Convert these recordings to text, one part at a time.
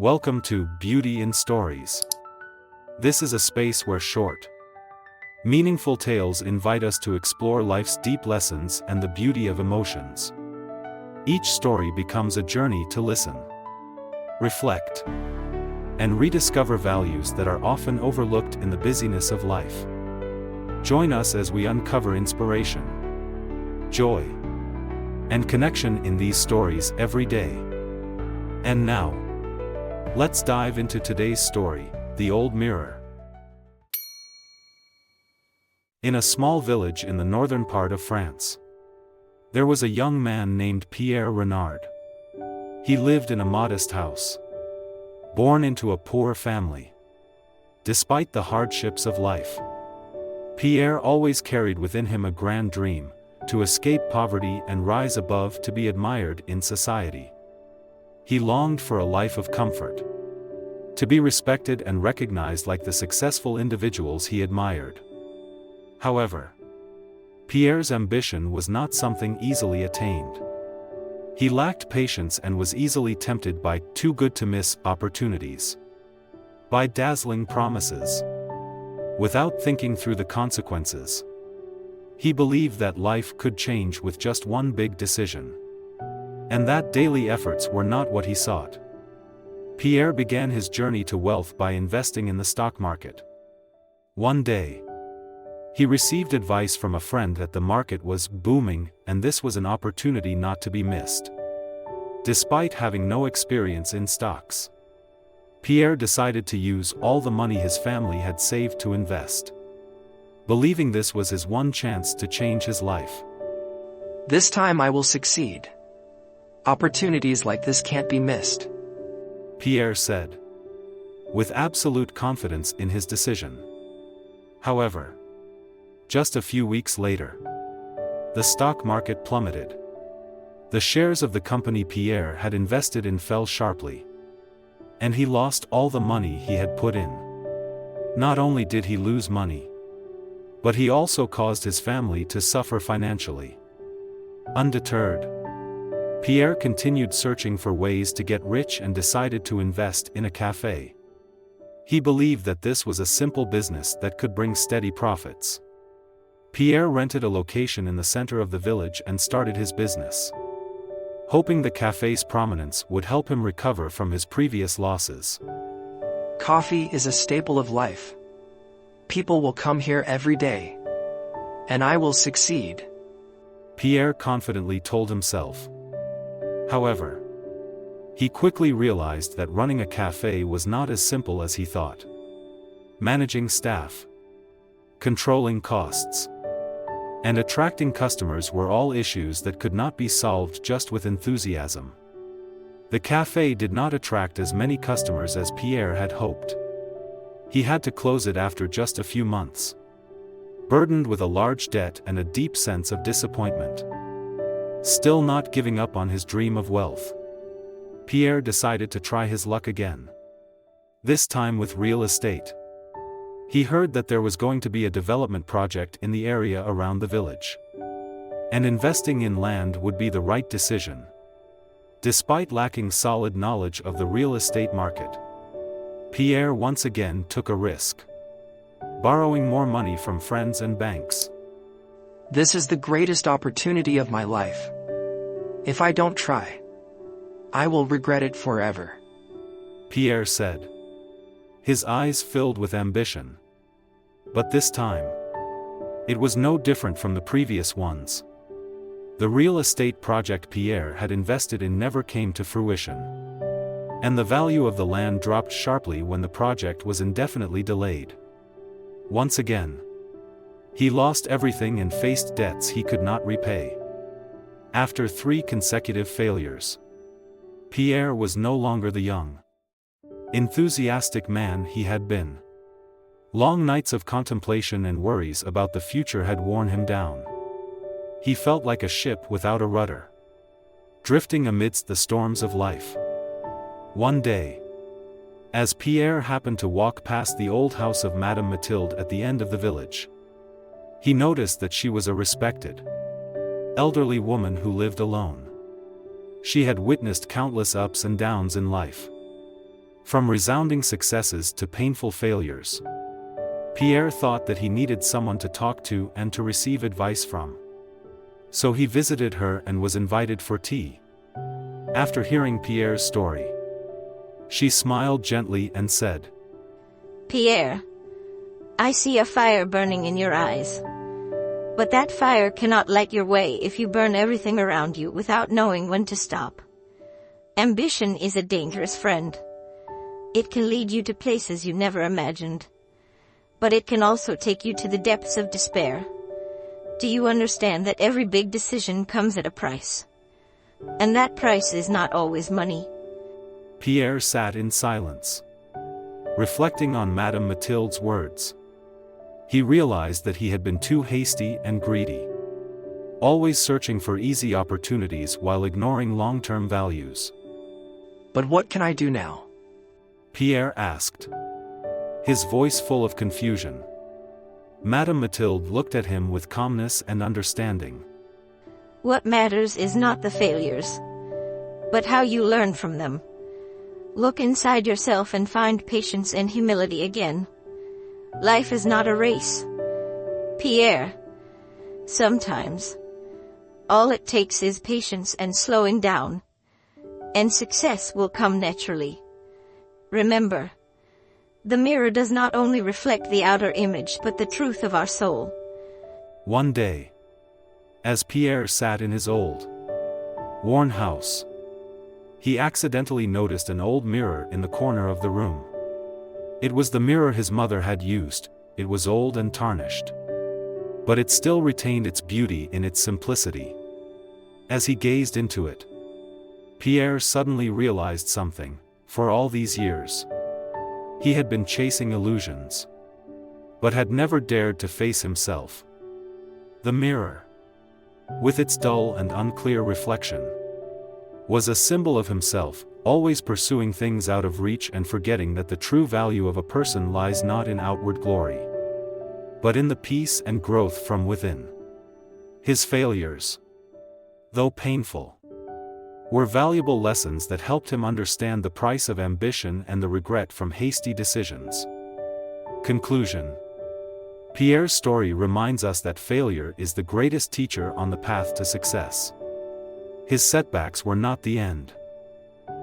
Welcome to Beauty in Stories. This is a space where short, meaningful tales invite us to explore life's deep lessons and the beauty of emotions. Each story becomes a journey to listen, reflect, and rediscover values that are often overlooked in the busyness of life. Join us as we uncover inspiration, joy, and connection in these stories every day. And now, let's dive into today's story, The Old Mirror. In a small village in the northern part of France, there was a young man named Pierre Renard. He lived in a modest house, born into a poor family. Despite the hardships of life, Pierre always carried within him a grand dream, to escape poverty and rise above to be admired in society. He longed for a life of comfort, to be respected and recognized like the successful individuals he admired. However, Pierre's ambition was not something easily attained. He lacked patience and was easily tempted by too-good-to-miss opportunities, by dazzling promises, without thinking through the consequences. He believed that life could change with just one big decision, and that daily efforts were not what he sought. Pierre began his journey to wealth by investing in the stock market. One day, he received advice from a friend that the market was booming and this was an opportunity not to be missed. Despite having no experience in stocks, Pierre decided to use all the money his family had saved to invest, believing this was his one chance to change his life. This time I will succeed. Opportunities like this can't be missed, Pierre said, with absolute confidence in his decision. However, just a few weeks later, the stock market plummeted. The shares of the company Pierre had invested in fell sharply, and he lost all the money he had put in. Not only did he lose money, but he also caused his family to suffer financially. Undeterred, Pierre continued searching for ways to get rich and decided to invest in a cafe. He believed that this was a simple business that could bring steady profits. Pierre rented a location in the center of the village and started his business, hoping the cafe's prominence would help him recover from his previous losses. Coffee is a staple of life. People will come here every day, and I will succeed, Pierre confidently told himself. However, he quickly realized that running a cafe was not as simple as he thought. Managing staff, controlling costs, and attracting customers were all issues that could not be solved just with enthusiasm. The cafe did not attract as many customers as Pierre had hoped. He had to close it after just a few months, burdened with a large debt and a deep sense of disappointment. Still not giving up on his dream of wealth, Pierre decided to try his luck again. This time with real estate. He heard that there was going to be a development project in the area around the village, and investing in land would be the right decision. Despite lacking solid knowledge of the real estate market, Pierre once again took a risk, borrowing more money from friends and banks. This is the greatest opportunity of my life. If I don't try, I will regret it forever, Pierre said, his eyes filled with ambition. But this time, it was no different from the previous ones. The real estate project Pierre had invested in never came to fruition, and the value of the land dropped sharply when the project was indefinitely delayed. Once again, he lost everything and faced debts he could not repay. After 3 consecutive failures, Pierre was no longer the young, enthusiastic man he had been. Long nights of contemplation and worries about the future had worn him down. He felt like a ship without a rudder, drifting amidst the storms of life. One day, as Pierre happened to walk past the old house of Madame Mathilde at the end of the village, he noticed that she was a respected, elderly woman who lived alone. She had witnessed countless ups and downs in life, From resounding successes to painful failures. Pierre thought that he needed someone to talk to and to receive advice from. So he visited her and was invited for tea. After hearing Pierre's story, she smiled gently and said, Pierre, I see a fire burning in your eyes. But that fire cannot light your way if you burn everything around you without knowing when to stop. Ambition is a dangerous friend. It can lead you to places you never imagined. But it can also take you to the depths of despair. Do you understand that every big decision comes at a price? And that price is not always money. Pierre sat in silence, reflecting on Madame Mathilde's words. He realized that he had been too hasty and greedy, always searching for easy opportunities while ignoring long-term values. But what can I do now? Pierre asked, his voice full of confusion. Madame Mathilde looked at him with calmness and understanding. What matters is not the failures, but how you learn from them. Look inside yourself and find patience and humility again. Life is not a race, Pierre. Sometimes, all it takes is patience and slowing down, and success will come naturally. Remember, the mirror does not only reflect the outer image but the truth of our soul. One day, as Pierre sat in his old, worn house, he accidentally noticed an old mirror in the corner of the room. It was the mirror his mother had used. It was old and tarnished, but it still retained its beauty in its simplicity. As he gazed into it, Pierre suddenly realized something. For all these years, he had been chasing illusions, but had never dared to face himself. The mirror, with its dull and unclear reflection, was a symbol of himself, always pursuing things out of reach and forgetting that the true value of a person lies not in outward glory, but in the peace and growth from within. His failures, though painful, were valuable lessons that helped him understand the price of ambition and the regret from hasty decisions. Conclusion. Pierre's story reminds us that failure is the greatest teacher on the path to success. His setbacks were not the end,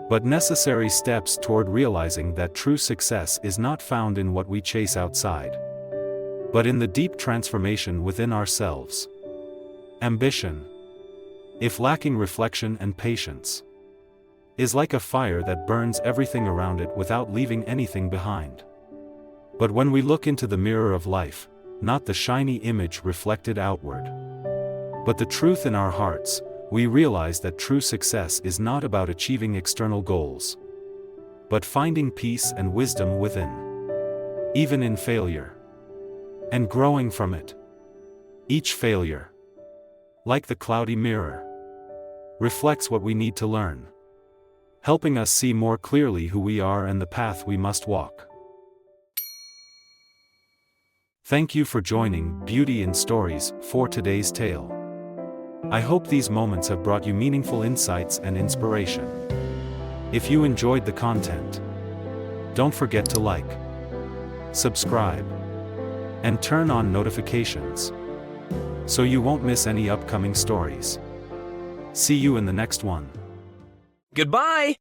but necessary steps toward realizing that true success is not found in what we chase outside, but in the deep transformation within ourselves. Ambition, if lacking reflection and patience, is like a fire that burns everything around it without leaving anything behind. But when we look into the mirror of life, not the shiny image reflected outward, but the truth in our hearts, we realize that true success is not about achieving external goals, but finding peace and wisdom within, even in failure, and growing from it. Each failure, like the cloudy mirror, reflects what we need to learn, helping us see more clearly who we are and the path we must walk. Thank you for joining Beauty in Stories for today's tale. I hope these moments have brought you meaningful insights and inspiration. If you enjoyed the content, don't forget to like, subscribe, and turn on notifications, so you won't miss any upcoming stories. See you in the next one. Goodbye!